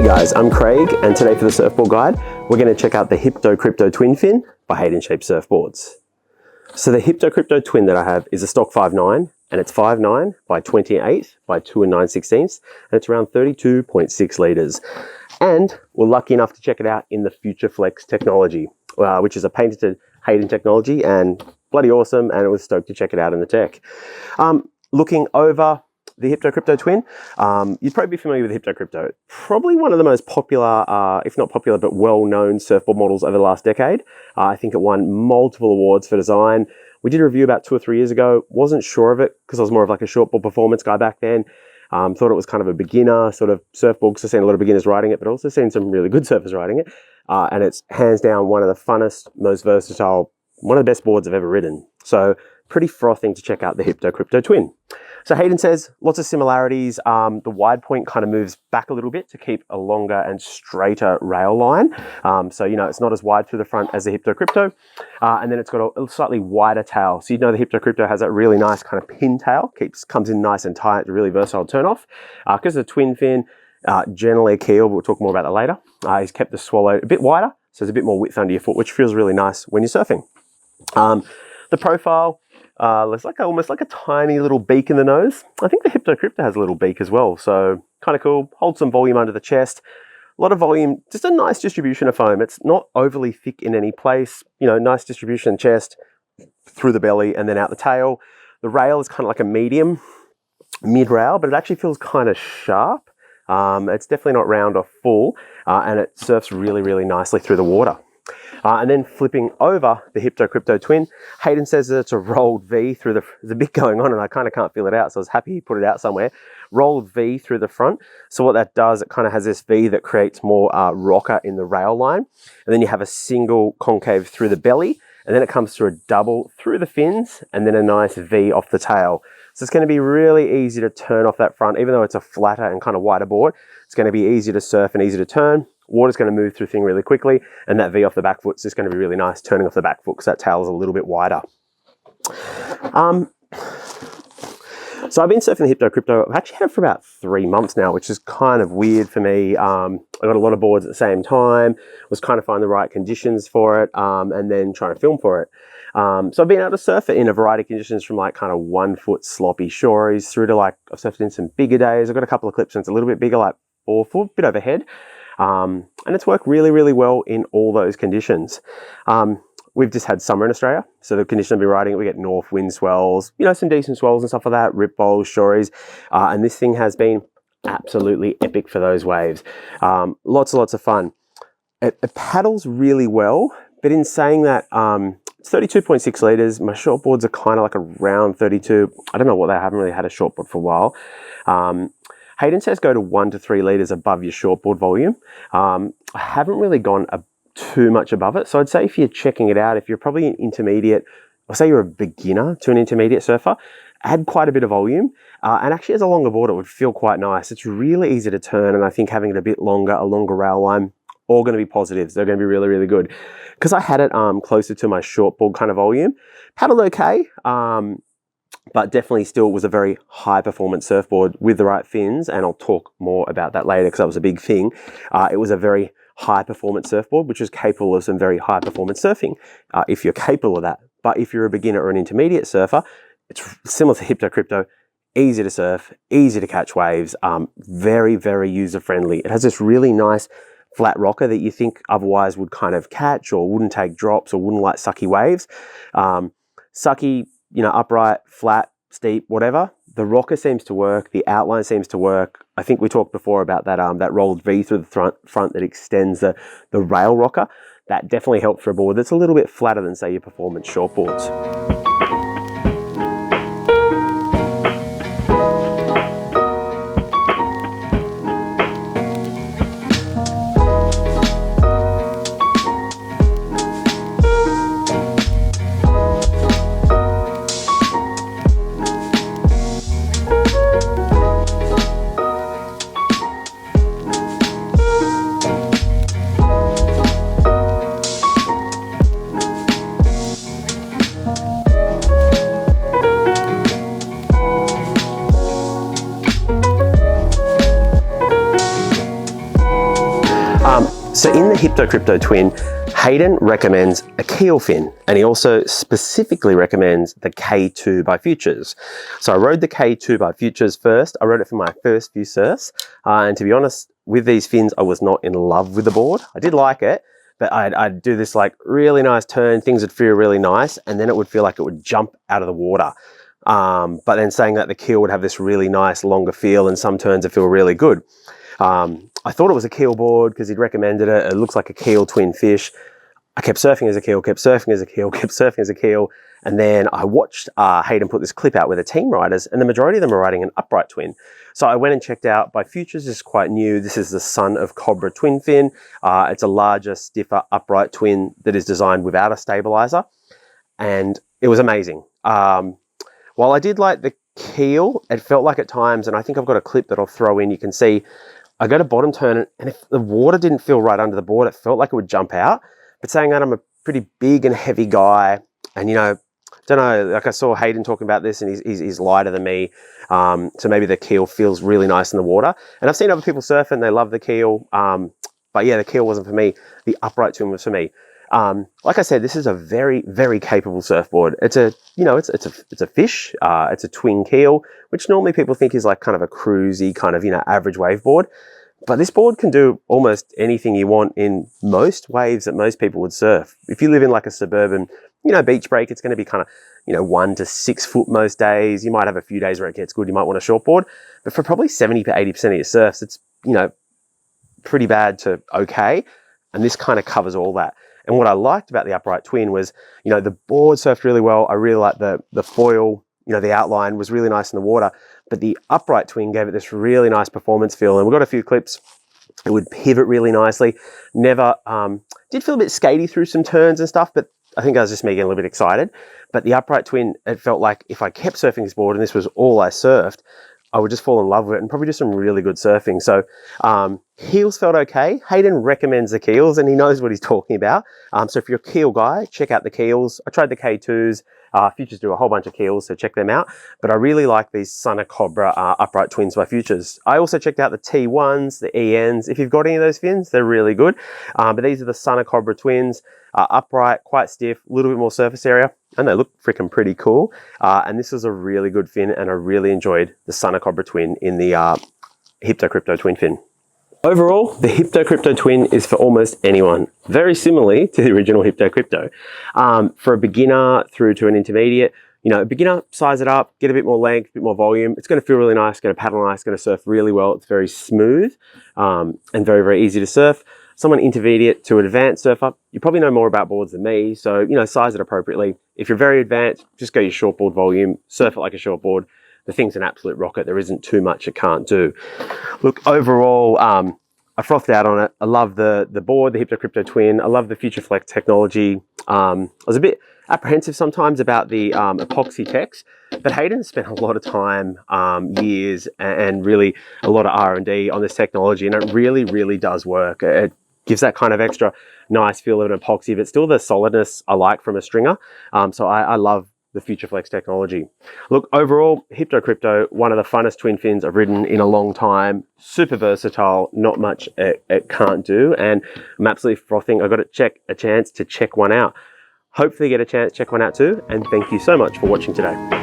guys, I'm Craig, and today for the Surfboard Guide, we're going to check out the Hypto Crypto Twin Fin by Hayden Shape Surfboards. So the Hypto Crypto Twin that I have is a stock 5.9, and it's 5.9 by 28 by 2 9/16, and it's around 32.6 litres. And we're lucky enough to check it out in the Future Flex technology, which is a patented Hayden technology, and bloody awesome, and it was stoked to check it out in the tech. Looking over the Hypto Crypto Twin, you'd probably be familiar with Hypto Crypto. Probably one of the most popular, if not popular, but well-known surfboard models over the last decade. I think it won multiple awards for design. We did a review about 2 or 3 years ago. Wasn't sure of it because I was more of like a shortboard performance guy back then. Thought it was kind of a beginner sort of surfboard because I've seen a lot of beginners riding it, but also seen some really good surfers riding it. And it's hands down one of the funnest, most versatile, one of the best boards I've ever ridden. So pretty frothing to check out the Hypto Crypto Twin. So Hayden says lots of similarities. The wide point kind of moves back a little bit to keep a longer and straighter rail line. So, you know, it's not as wide through the front as the Hypto Crypto. And then it's got a slightly wider tail. So you know the Hypto Crypto has that really nice kind of pin tail, comes in nice and tight, really versatile turn off. Because the twin fin, generally a keel, but we'll talk more about that later. He's kept the swallow a bit wider, so there's a bit more width under your foot, which feels really nice when you're surfing. The profile, looks like almost like a tiny little beak in the nose. I think the Hypto Crypto has a little beak as well, so kind of cool. Holds some volume under the chest. A lot of volume, just a nice distribution of foam. It's not overly thick in any place. You know, nice distribution chest through the belly and then out the tail. The rail is kind of like a mid-rail, but it actually feels kind of sharp. It's definitely not round or full, and it surfs really, really nicely through the water. And then flipping over the Hypto Crypto Twin, Hayden says that it's a rolled V through there's a bit going on and I kind of can't feel it out, so I was happy he put it out somewhere. Rolled V through the front. So what that does, it kind of has this V that creates more rocker in the rail line. And then you have a single concave through the belly, and then it comes through a double through the fins, and then a nice V off the tail. So it's going to be really easy to turn off that front, even though it's a flatter and kind of wider board. It's going to be easy to surf and easy to turn. Water's going to move through thing really quickly, and that V off the back foot's just going to be really nice turning off the back foot because that tail is a little bit wider. So I've been surfing the Hypto Crypto. I've actually had it for about 3 months now, which is kind of weird for me. I got a lot of boards at the same time, was trying to find the right conditions for it, and then trying to film for it. So I've been able to surf it in a variety of conditions, from like kind of 1 foot sloppy shories through to like, I've surfed in some bigger days. I've got a couple of clips and it's a little bit bigger, like 4 foot, bit overhead. And it's worked really, really well in all those conditions. We've just had summer in Australia, so the condition I've been riding, we get north wind swells, you know, some decent swells and stuff like that, rip bowls, shories, and this thing has been absolutely epic for those waves. Lots and lots of fun. It paddles really well, but in saying that, it's 32.6 litres. My shortboards are kind of like around 32. I don't know what they haven't really had a shortboard for a while. Hayden says go to 1 to 3 litres above your shortboard volume. I haven't really gone too much above it. So I'd say if you're checking it out, if you're probably an intermediate, or say you're a beginner to an intermediate surfer, add quite a bit of volume. And actually as a longer board, it would feel quite nice. It's really easy to turn, and I think having it a bit longer, a longer rail line, all going to be positives. They're going to be really, really good. Because I had it closer to my shortboard kind of volume, paddled okay, but definitely still was a very high performance surfboard with the right fins, and I'll talk more about that later because that was a big thing. It was a very high performance surfboard, which is capable of some very high performance surfing, if you're capable of that. But if you're a beginner or an intermediate surfer, it's similar to Hypto Crypto, easy to surf, easy to catch waves, very, very user friendly. It has this really nice flat rocker that you think otherwise would kind of catch or wouldn't take drops or wouldn't like sucky waves. Sucky, you know, upright, flat, steep, whatever. The rocker seems to work. The outline seems to work. I think we talked before about that that rolled V through the front that extends the rail rocker. That definitely helped for a board that's a little bit flatter than, say, your performance shortboards. So in the Hypto Crypto Twin, Hayden recommends a keel fin, and he also specifically recommends the K2 by Futures. So I rode the K2 by Futures first. I rode it for my first few surfs, and to be honest, with these fins, I was not in love with the board. I did like it, but I'd do this like really nice turn, things would feel really nice, and then it would feel like it would jump out of the water. But then saying that the keel would have this really nice longer feel, and some turns would feel really good. I thought it was a keel board because he'd recommended it. It looks like a keel twin fish. I kept surfing as a keel, kept surfing as a keel, kept surfing as a keel. And then I watched Hayden put this clip out with the team riders, and the majority of them are riding an upright twin. So I went and checked out by Futures. This is quite new. This is the Son of Cobra twin fin. It's a larger, stiffer, upright twin that is designed without a stabilizer. And it was amazing. While I did like the keel, it felt like at times, and I think I've got a clip that I'll throw in, you can see, I go to bottom turn, and if the water didn't feel right under the board, it felt like it would jump out. But saying that, I'm a pretty big and heavy guy, and don't know, like I saw Hayden talking about this, and he's lighter than me, so maybe the keel feels really nice in the water. And I've seen other people surf and they love the keel, but yeah, the keel wasn't for me. The upright twin was for me. Like I said, this is a very, very capable surfboard. It's a fish. It's a twin keel, which normally people think is like kind of a cruisy kind of, average wave board. But this board can do almost anything you want in most waves that most people would surf. If you live in like a suburban, beach break, it's going to be kind of, 1 to 6 foot most days. You might have a few days where it gets good. You might want a short board, but for probably 70 to 80% of your surfs, it's, pretty bad to okay. And this kind of covers all that. And what I liked about the upright twin was, the board surfed really well. I really liked the foil, the outline was really nice in the water, but the upright twin gave it this really nice performance feel. And we've got a few clips. It would pivot really nicely. Never, did feel a bit skatey through some turns and stuff, but I think I was just me getting a little bit excited. But the upright twin, it felt like if I kept surfing this board and this was all I surfed, I would just fall in love with it and probably do some really good surfing. So heels felt okay. Hayden recommends the keels and he knows what he's talking about. So if you're a keel guy, check out the keels. I tried the K2s. Futures do a whole bunch of keels, so check them out. But I really like these Son of Cobra upright twins by Futures. I also checked out the T1s, the ENs. If you've got any of those fins, they're really good. But these are the Son of Cobra twins, upright, quite stiff, a little bit more surface area, and they look freaking pretty cool. And this is a really good fin, and I really enjoyed the Son of Cobra twin in the Hypto Crypto twin fin. Overall, the Hypto Crypto Twin is for almost anyone, very similarly to the original Hypto Crypto. For a beginner through to an intermediate, beginner, size it up, get a bit more length, a bit more volume. It's going to feel really nice, going to paddle nice, going to surf really well. It's very smooth and very, very easy to surf. Someone intermediate to an advanced surfer, you probably know more about boards than me, so, size it appropriately. If you're very advanced, just go your shortboard volume, surf it like a shortboard. The thing's an absolute rocket. There isn't too much it can't do. Look, overall, I frothed out on it. I love the board, the Hypto Crypto Twin. I love the FutureFlex technology. I was a bit apprehensive sometimes about the epoxy techs, but Hayden spent a lot of time, years, and really a lot of R&D on this technology, and it really, really does work. It gives that kind of extra nice feel of an epoxy, but still the solidness I like from a stringer. So I love the FutureFlex technology. Look, overall, Hypto Crypto, one of the funnest twin fins I've ridden in a long time. Super versatile, not much it can't do, and I'm absolutely frothing. I got a chance to check one out. Hopefully get a chance to check one out too, and thank you so much for watching today.